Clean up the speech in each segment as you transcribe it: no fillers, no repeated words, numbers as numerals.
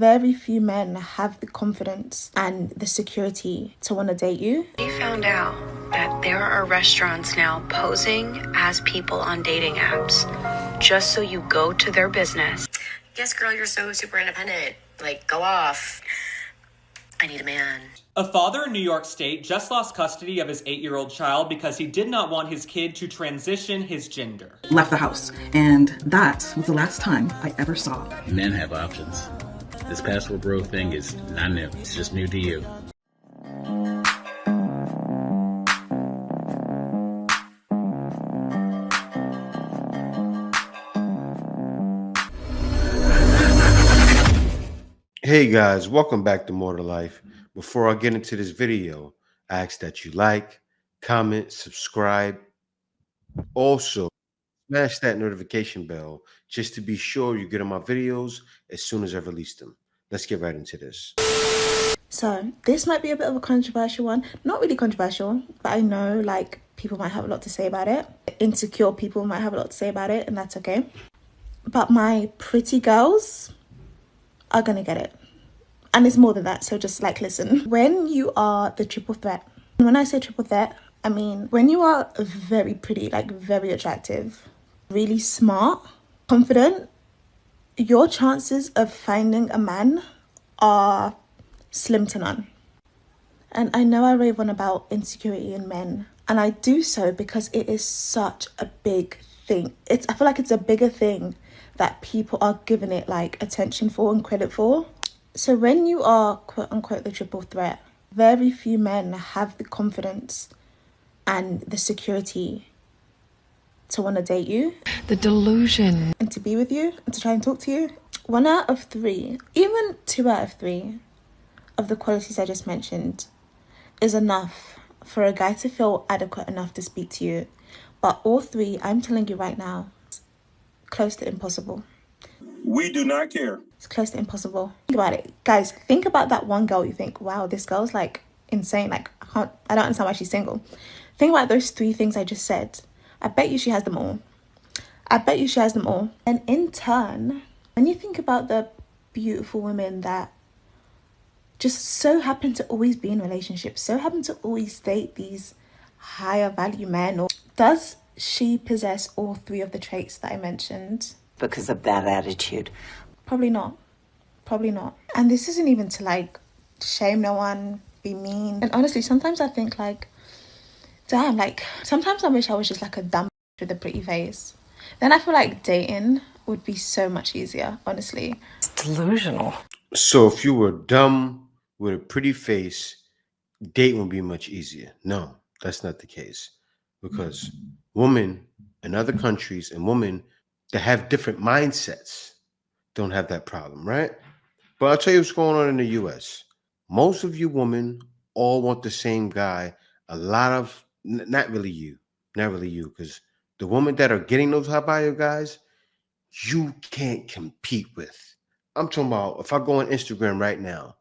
Very few men have the confidence and the security to want to date you. We found out that there are restaurants now posing as people on dating apps just so you go to their business. Yes, girl, you're so super independent. Like, go off. I need a man. A father in New York State just lost custody of his 8-year-old child because he did not want his kid to transition his gender. Left the house, and that was the last time I ever saw. Men have options. This passport bro thing is not new. It's just new to you. Hey guys, welcome back to More to Life. Before I get into this video, I ask that you like, comment, subscribe. Also, smash that notification bell just to be sure you get on my videos as soon as I release them. Let's get right into this. So this might be a bit of a controversial one. Not really controversial, but I know like people might have a lot to say about it. Insecure people might have a lot to say about it, and that's okay. But my pretty girls are gonna get it. And it's more than that, so just like listen. When you are the triple threat, and when I say triple threat, I mean when you are very pretty, like very attractive, really smart, confident, your chances of finding a man are slim to none. And I know I rave on about insecurity in men, and I do so because it is such a big thing. I feel like it's a bigger thing that people are giving it like attention for and credit for. So when you are quote unquote the triple threat, very few men have the confidence and the security to want to date you. The delusion. And to be with you and to try and talk to you. 1 out of 3, even 2 out of 3 of the qualities I just mentioned is enough for a guy to feel adequate enough to speak to you. But all 3, I'm telling you right now, close to impossible. We do not care. It's close to impossible. Think about it. Guys, think about that one girl you think, wow, this girl's like insane. Like, I don't understand why she's single. Think about those 3 things I just said. I bet you she has them all. I bet you she has them all. And in turn, when you think about the beautiful women that just so happen to always be in relationships, so happen to always date these higher value men, or does she possess all 3 of the traits that I mentioned? Because of that attitude? Probably not. Probably not. And this isn't even to like shame no one, be mean. And honestly, sometimes I think like, damn, like sometimes I wish I was just like a dumb with a pretty face. Then I feel like dating would be so much easier, honestly. It's delusional. So if you were dumb with a pretty face, dating would be much easier. No, that's not the case. Because women in other countries and women that have different mindsets don't have that problem, right? But I'll tell you what's going on in the US. Most of you women all want the same guy. A lot of, not really you, because the women that are getting those high value guys, you can't compete with. I'm talking about if I go on Instagram right now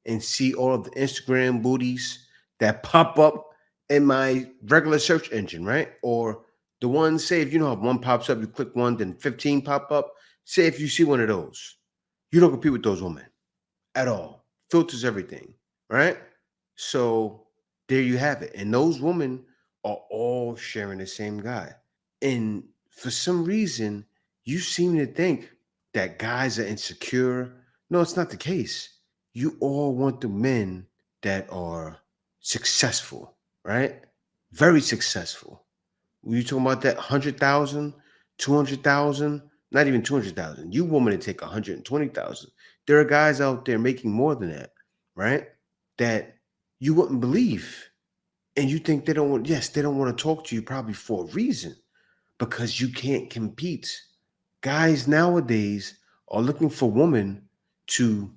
and see all of the Instagram booties that pop up in my regular search engine, right? Or the ones, say if you know how one pops up, you click one, then 15 pop up. Say if you see one of those, you don't compete with those women at all. Filters everything, right? So there you have it. And those women are all sharing the same guy. And for some reason, you seem to think that guys are insecure. No, it's not the case. You all want the men that are successful, right? Very successful. When you talking about that 100,000, 200,000, not even 200,000. You woman to take 120,000. There are guys out there making more than that, right? That you wouldn't believe. And you think they don't want, yes, they don't want to talk to you probably for a reason, because you can't compete. Guys nowadays are looking for women to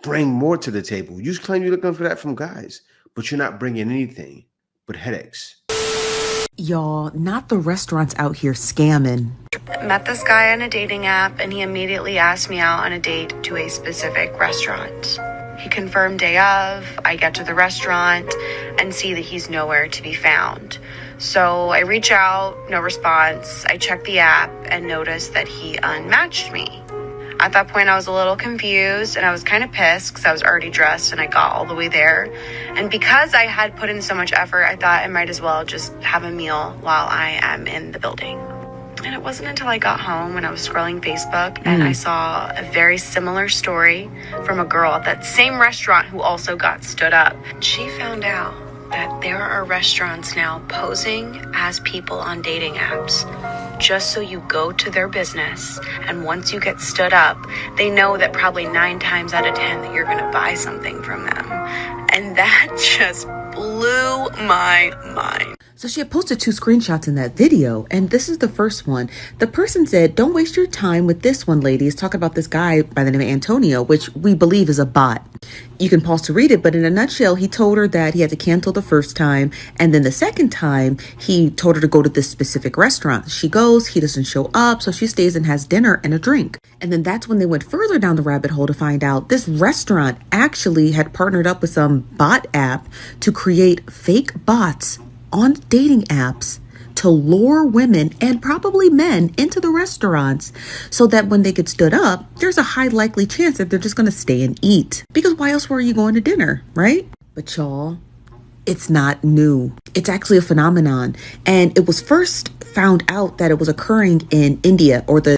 bring more to the table. You claim you're looking for that from guys, but you're not bringing anything but headaches. Y'all, not the restaurants out here scamming. Met this guy on a dating app, and he immediately asked me out on a date to a specific restaurant. He confirmed day of. I get to the restaurant and see that he's nowhere to be found. So I reach out, no response. I check the app and notice that he unmatched me. At that point, I was a little confused and I was kind of pissed because I was already dressed and I got all the way there. And because I had put in so much effort, I thought I might as well just have a meal while I am in the building. And it wasn't until I got home when I was scrolling Facebook and I saw a very similar story from a girl at that same restaurant who also got stood up. She found out that there are restaurants now posing as people on dating apps just so you go to their business, and once you get stood up, they know that probably 9 times out of 10 that you're going to buy something from them. And that just blew my mind. So she had posted 2 screenshots in that video, and this is the first one. The person said, "Don't waste your time with this one, ladies." Talking about this guy by the name of Antonio, which we believe is a bot. You can pause to read it, but in a nutshell, he told her that he had to cancel the first time, and then the second time, he told her to go to this specific restaurant. She goes, he doesn't show up, so she stays and has dinner and a drink. And then that's when they went further down the rabbit hole to find out this restaurant actually had partnered up with some bot app to create fake bots on dating apps to lure women and probably men into the restaurants so that when they get stood up, there's a high likely chance that they're just going to stay and eat. Because why else were you going to dinner, right? But y'all, it's not new. It's actually a phenomenon. And it was first found out that it was occurring in India, or the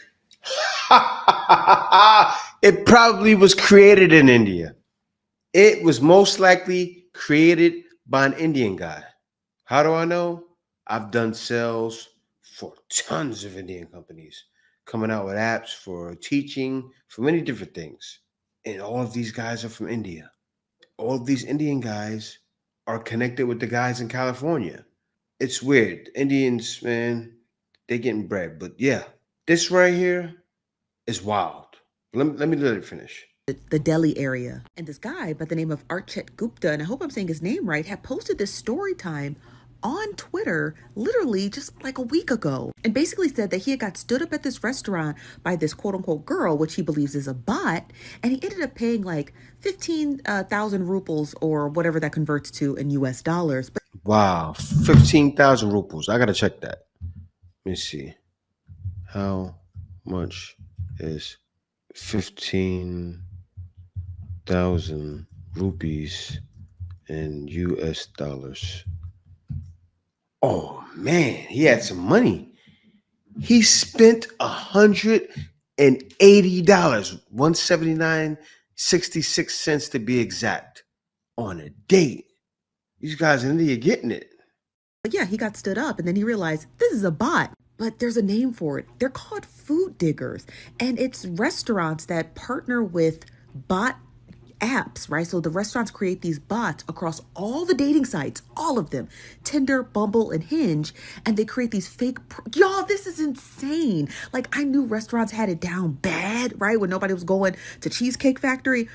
It probably was created in India. It was most likely created by an Indian guy. How do I know? I've done sales for tons of Indian companies coming out with apps for teaching, for many different things. And all of these guys are from India. All of these Indian guys are connected with the guys in California. It's weird. Indians, man, they're getting bread. But yeah, this right here is wild. Let me let it finish. the Delhi area. And this guy by the name of Archet Gupta, and I hope I'm saying his name right, had posted this story time on Twitter literally just like a week ago, and basically said that he had got stood up at this restaurant by this quote unquote girl, which he believes is a bot, and he ended up paying like 15,000 rupees or whatever that converts to in US dollars. But Wow, 15,000 rupees. I gotta check that. Let me see. How much is 15,000 rupees in US dollars? Oh man, he had some money. He spent $180, 179.66 to be exact, on a date. These guys in India getting it. yeah, he got stood up, and then he realized this is a bot. But there's a name for it. They're called food diggers. And it's restaurants that partner with bot apps, right? So the restaurants create these bots across all the dating sites, all of them, Tinder, Bumble, and Hinge, and they create these fake, y'all, this is insane. Like, I knew restaurants had it down bad, right? When nobody was going to Cheesecake Factory,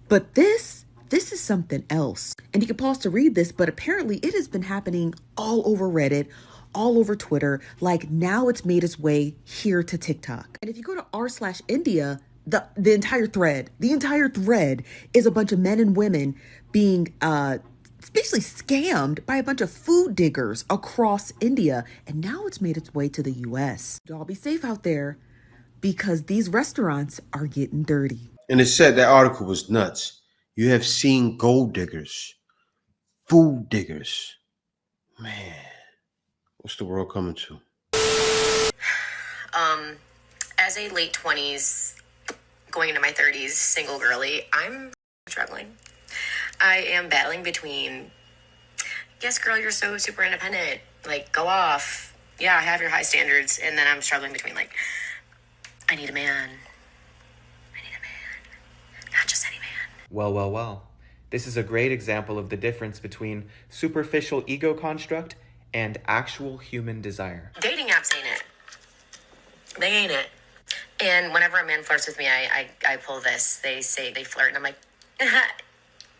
but this is something else. And you can pause to read this, but apparently it has been happening all over Reddit, all over Twitter. Like, now it's made its way here to TikTok. And if you go to r/India, the entire thread is a bunch of men and women being basically scammed by a bunch of food diggers across India. And now it's made its way to the US. Y'all be safe out there, because these restaurants are getting dirty. And it said that article was nuts. You have seen gold diggers, food diggers. Man, what's the world coming to? As a late 20s, going into my 30s, single girly, I'm struggling. I am battling between, yes, girl, you're so super independent. Like, go off. Yeah, I have your high standards. And then I'm struggling between, like, I need a man. Not just any man. Well, well, well. This is a great example of the difference between superficial ego construct and actual human desire. Dating apps ain't it. They ain't it. And whenever a man flirts with me, I pull this. They say they flirt, and I'm like,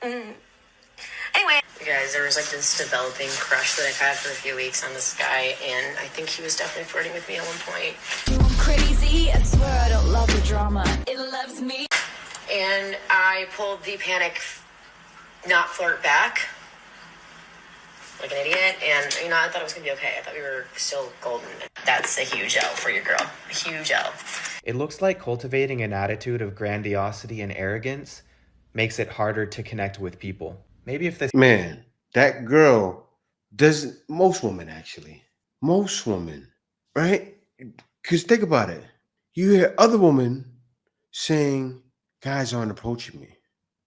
Anyway. You guys, there was like this developing crush that I've had for a few weeks on this guy, and I think he was definitely flirting with me at one point. I'm crazy, I swear I don't love the drama. It loves me. And I pulled the panic, not flirt back, like an idiot, and I thought it was gonna be okay. I thought we were still golden. That's a huge L for your girl. A huge L. It looks like cultivating an attitude of grandiosity and arrogance makes it harder to connect with people. Maybe if this Man, that girl doesn't, most women actually, most women, right? Because think about it. You hear other women saying, guys aren't approaching me.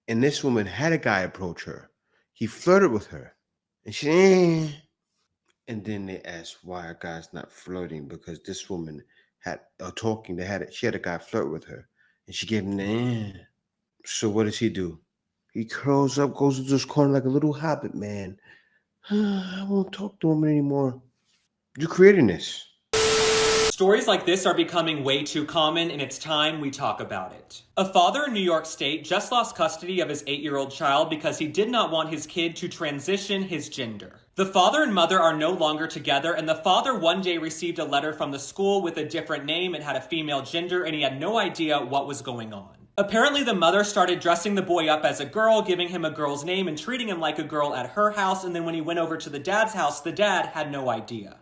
And this woman had a guy approach her. He flirted with her. And she, And then they asked why a guy's not flirting because this woman had talking. She had a guy flirt with her, and she gave him the. So what does he do? He curls up, goes into this corner like a little hobbit, man. I won't talk to him anymore. You're creating this. Stories like this are becoming way too common, and it's time we talk about it. A father in New York State just lost custody of his 8-year-old child because he did not want his kid to transition his gender. The father and mother are no longer together, and the father one day received a letter from the school with a different name and had a female gender, and he had no idea what was going on. Apparently, the mother started dressing the boy up as a girl, giving him a girl's name and treating him like a girl at her house, and then when he went over to the dad's house, the dad had no idea.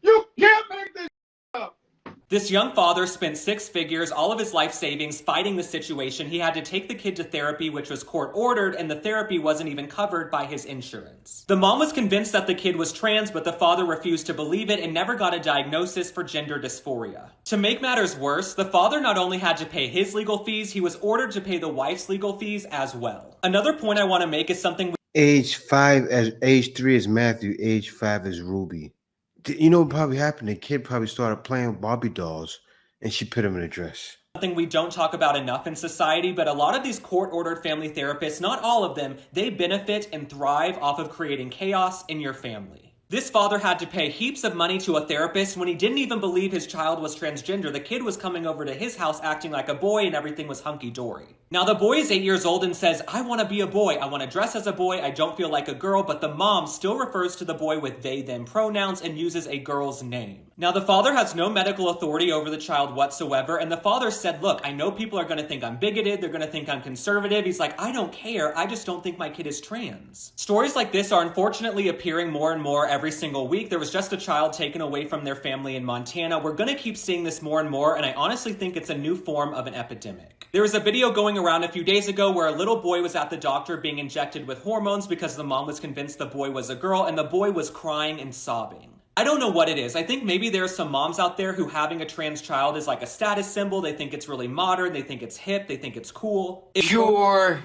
You can't make this up. This young father spent 6 figures, all of his life savings, fighting the situation. He had to take the kid to therapy, which was court-ordered, and the therapy wasn't even covered by his insurance. The mom was convinced that the kid was trans, but the father refused to believe it and never got a diagnosis for gender dysphoria. To make matters worse, the father not only had to pay his legal fees, he was ordered to pay the wife's legal fees as well. Another point I want to make is something Age 3 is Matthew. Age 5 is Ruby. You know what probably happened? The kid probably started playing with Barbie dolls, and she put him in a dress. Something we don't talk about enough in society, but a lot of these court-ordered family therapists, not all of them, they benefit and thrive off of creating chaos in your family. This father had to pay heaps of money to a therapist when he didn't even believe his child was transgender. The kid was coming over to his house acting like a boy and everything was hunky-dory. Now the boy is 8 years old and says, I want to be a boy, I want to dress as a boy, I don't feel like a girl, but the mom still refers to the boy with they, them pronouns and uses a girl's name. Now the father has no medical authority over the child whatsoever, and the father said, look, I know people are going to think I'm bigoted, they're going to think I'm conservative. He's like, I don't care, I just don't think my kid is trans. Stories like this are unfortunately appearing more and more every single week. There was just a child taken away from their family in Montana. We're going to keep seeing this more and more, and I honestly think it's a new form of an epidemic. There was a video going around a few days ago where a little boy was at the doctor being injected with hormones because the mom was convinced the boy was a girl, and the boy was crying and sobbing. I don't know what it is. I think maybe there are some moms out there who having a trans child is like a status symbol. They think it's really modern. They think it's hip. They think it's cool. Pure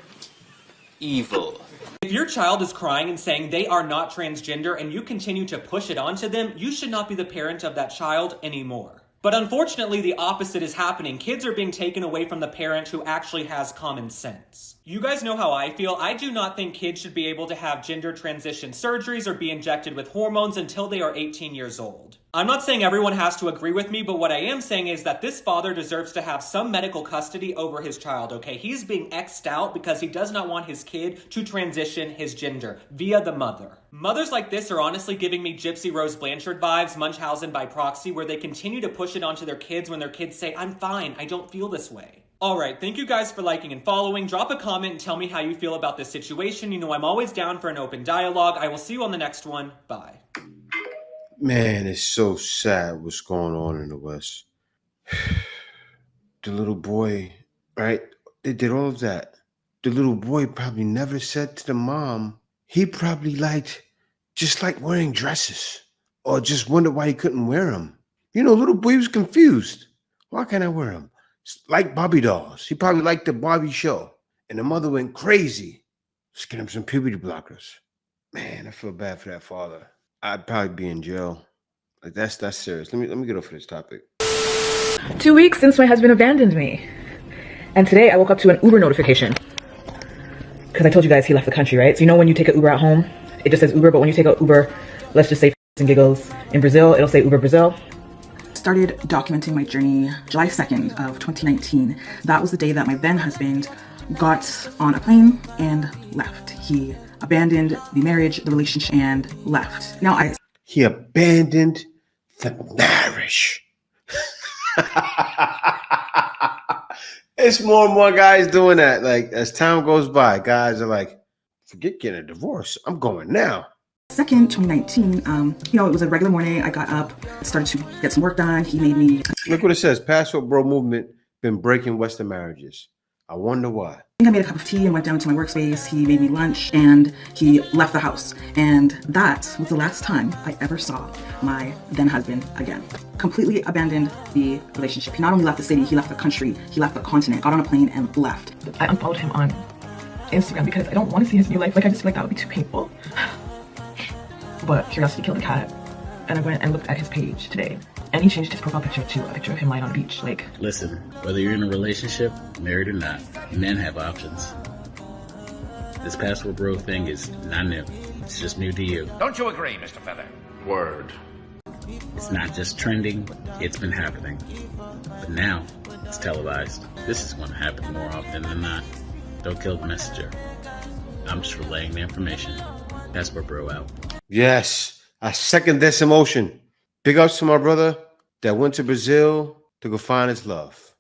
evil. If your child is crying and saying they are not transgender and you continue to push it onto them, you should not be the parent of that child anymore. But unfortunately, the opposite is happening. Kids are being taken away from the parent who actually has common sense. You guys know how I feel. I do not think kids should be able to have gender transition surgeries or be injected with hormones until they are 18 years old. I'm not saying everyone has to agree with me, but what I am saying is that this father deserves to have some medical custody over his child, okay? He's being X'd out because he does not want his kid to transition his gender via the mother. Mothers like this are honestly giving me Gypsy Rose Blanchard vibes, Munchausen by proxy, where they continue to push it onto their kids when their kids say, I'm fine, I don't feel this way. Alright, thank you guys for liking and following. Drop a comment and tell me how you feel about this situation. You know I'm always down for an open dialogue. I will see you on the next one. Bye. Man, it's so sad what's going on in the West. The little boy, right? They did all of that. The little boy probably never said to the mom, he probably just liked wearing dresses or just wondered why he couldn't wear them. You know, little boy was confused. Why can't I wear them? Like Barbie dolls. He probably liked the Barbie show. And the mother went crazy. Let's get him some puberty blockers. Man, I feel bad for that father. I'd probably be in jail. Like that's serious. Let me get off of this topic. 2 weeks since my husband abandoned me. And today I woke up to an Uber notification. Because I told you guys he left the country, right? So you know when you take an Uber at home, it just says Uber, but when you take an Uber, let's just say and giggles, in Brazil, it'll say Uber Brazil. Started documenting my journey July 2nd of 2019. That was the day that my then husband got on a plane and left. He abandoned the marriage, the relationship, and left. He abandoned the marriage. It's more and more guys doing that. Like as time goes by, guys are like, forget getting a divorce. I'm going now. 2nd, 2019, it was a regular morning. I got up, started to get some work done. He made me... Look what it says. Passport Bro movement been breaking Western marriages. I wonder why. I made a cup of tea and went down to my workspace. He made me lunch and he left the house. And that was the last time I ever saw my then husband again. Completely abandoned the relationship. He not only left the city, he left the country, he left the continent, got on a plane and left. I unfollowed him on Instagram because I don't want to see his new life. Like, I just feel like that would be too painful. But curiosity killed the cat. And I went and looked at his page today. And he changed his profile picture to a picture of him lying on a beach. Like, listen, whether you're in a relationship, married or not, men have options. This passport bro thing is not new. It's just new to you. Don't you agree, Mr. Feather? Word. It's not just trending, it's been happening. But now, it's televised. This is going to happen more often than not. Don't kill the messenger. I'm just relaying the information. Passport bro out. Yes, I second this emotion. Big ups to my brother that went to Brazil to go find his love.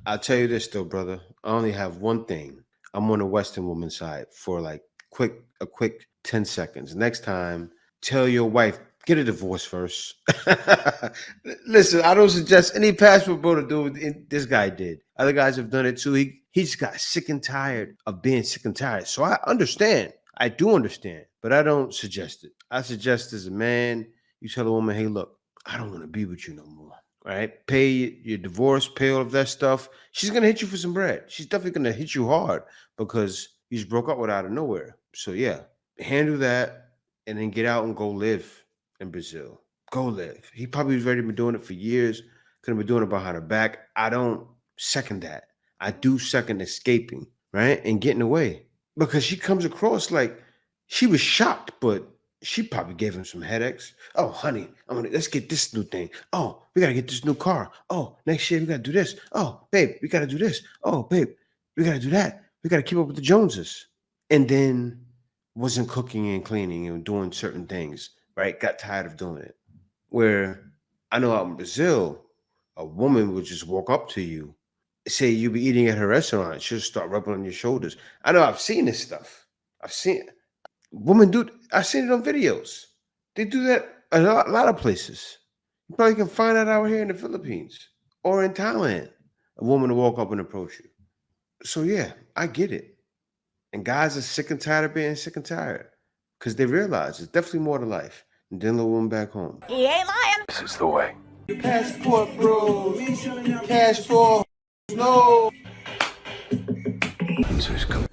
I'll tell you this though, brother. I only have one thing. I'm on the Western woman's side for like a quick 10 seconds. Next time, tell your wife, get a divorce first. Listen, I don't suggest any passport bro to do what this guy did. Other guys have done it too. He just got sick and tired of being sick and tired. So I understand. I do understand, but I don't suggest it. I suggest as a man, you tell a woman, hey, look, I don't want to be with you no more. Right? Pay your divorce, pay all of that stuff. She's going to hit you for some bread. She's definitely going to hit you hard because you just broke up with her out of nowhere. So yeah, handle that and then get out and go live in Brazil. Go live. He probably was already been doing it for years. Could have been doing it behind her back. I don't second that. I do second escaping, right? And getting away. Because she comes across like she was shocked, but she probably gave him some headaches. Oh, honey, let's get this new thing. Oh, we got to get this new car. Oh, next year we got to do this. Oh, babe, we got to do this. Oh, babe, we got to do that. We got to keep up with the Joneses. And then wasn't cooking and cleaning and doing certain things, right? Got tired of doing it. Where I know out in Brazil, a woman would just walk up to you, say you be eating at her restaurant, she'll start rubbing on your shoulders. I know I've seen this stuff. I've seen it. Women do. I've seen it on videos. They do that a lot of places. You probably can find that out here in the Philippines or in Thailand. A woman will walk up and approach you. So yeah, I get it. And guys are sick and tired of being sick and tired because they realize there's definitely more to life than dealing with a woman back home. He ain't lying. This is the way. Passport bro. Passport. No. So he's coming.